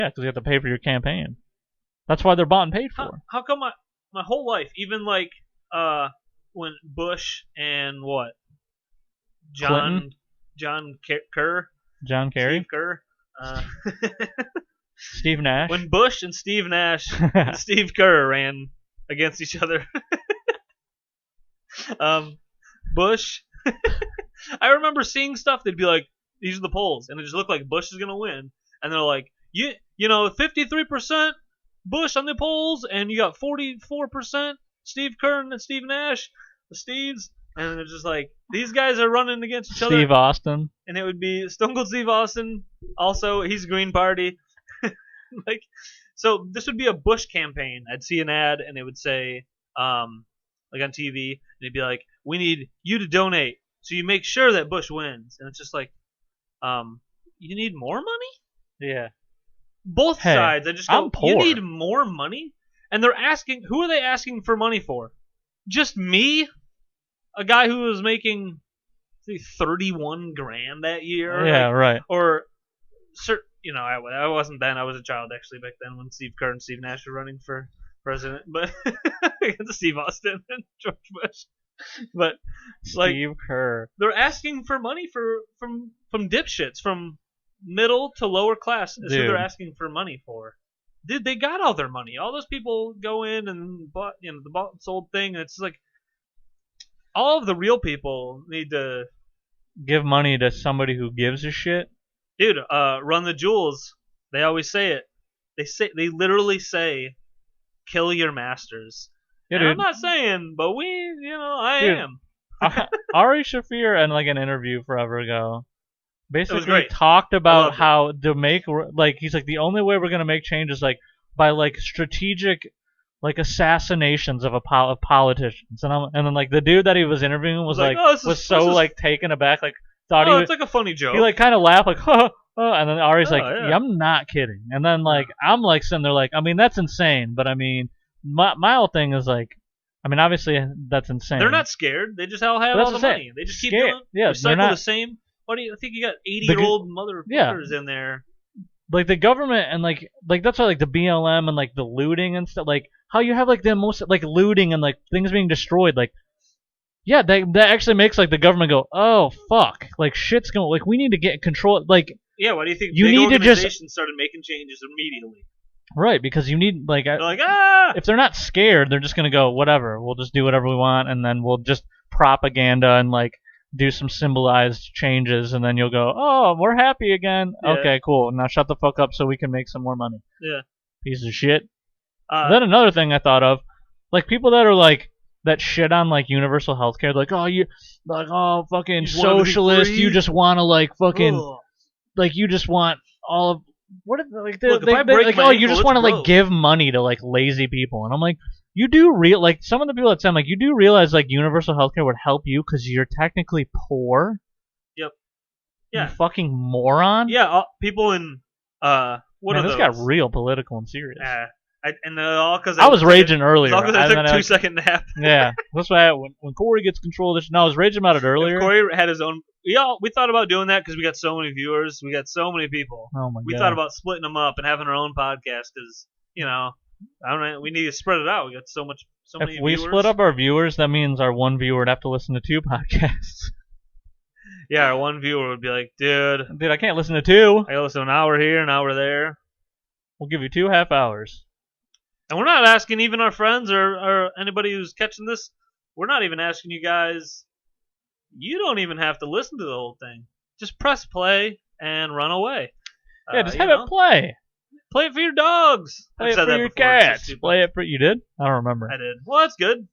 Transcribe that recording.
Yeah, because you have to pay for your campaign. That's why they're bought and paid for. How come my whole life, even like when Bush and what Clinton? John Kerr, John Kerry? Steve Kerr, Steve Nash? when Bush and Steve Nash and Steve Kerr ran against each other, Bush. I remember seeing stuff. They'd be like, "These are the polls," and it just looked like Bush is gonna win, and they're like, "You know, 53% Bush on the polls, and you got 44% Steve Kerr and Steve Nash, the Steves," and they're just like, these guys are running against each other. Steve Austin. And it would be Stone Cold Steve Austin. Also, he's Green Party. Like, so this would be a Bush campaign. I'd see an ad, and it would say, like on TV, and it'd be like, "We need you to donate, so you make sure that Bush wins." And it's just like, you need more money? Yeah. Both sides. I just go, I'm poor. You need more money? And they're asking, who are they asking for money for? Just me? A guy who was making, say, 31 grand that year? Yeah, right. Or, you know, I wasn't then. I was a child, actually, back then when Steve Kerr and Steve Nash were running for president. But, against Steve Austin and George Bush. But, like, Steve Kerr. They're asking for money from dipshits, from middle to lower class. Is who they're asking for money for. Dude, they got all their money. All those people go in and bought, you know, the bought and sold thing. And it's like all of the real people need to give money to somebody who gives a shit. Dude, run the jewels. They always say it. They literally say, "Kill your masters." Yeah, and dude. I'm not saying, but I am. Ari Shaffir, in like an interview forever ago, basically great. talked about how to make, like, he's like, the only way we're gonna make change is like by like strategic, like, assassinations of politicians. And then like the dude that he was interviewing was like, like taken aback, like thought he was, it's like a funny joke. He like kind of laughed like, huh. And then Ari's like, yeah. yeah, I'm not kidding. And then like I'm like sitting there like, I mean, that's insane, but I mean, my whole thing is like, I mean, obviously that's insane. They're not scared. They just all have all the money. They just keep doing recycle the same. What do you think? You got 80-year-old motherfuckers in there. Like the government and like that's why like the BLM and like the looting and stuff, like how you have like the most like looting and like things being destroyed, like yeah, that actually makes like the government go, oh fuck, like shit's going, like we need to get control, like yeah. Why do you think you big need organizations to just started making changes immediately? Right, because you need like they're like if they're not scared, they're just gonna go whatever, we'll just do whatever we want, and then we'll just propaganda and like do some symbolized changes, and then you'll go, oh, we're happy again. Yeah. Okay, cool. Now shut the fuck up so we can make some more money. Yeah. Piece of shit. Then another thing I thought of, like people that are like that shit on like universal healthcare, like fucking socialist, you just want to like fucking like you just want all of what like you just want to like give money to like lazy people, and I'm like, you do like some of the people that sound like you do realize like universal healthcare would help you because you're technically poor. Yep. Yeah. You fucking moron. Yeah. People in what are this those? got real political and serious. All because I was raging earlier. All because I took a 2-second nap. Yeah, that's why when Corey gets control of this. No, I was raging about it earlier. If Corey had his own. We thought about doing that because we got so many viewers. We got so many people. Oh my god. We thought about splitting them up and having our own podcast because I don't know. We need to spread it out. We got so many. If we viewers. split up our viewers, that means our one viewer would have to listen to 2 podcasts. Yeah, our one viewer would be like, dude, I can't listen to 2. I listen an hour here, an hour there. We'll give you 2 half hours. And we're not asking even our friends or anybody who's catching this. We're not even asking you guys. You don't even have to listen to the whole thing. Just press play and run away. Yeah, just have it play. Play it for your dogs. Play it for your cats. Play it for... You did? I don't remember. I did. Well, that's good.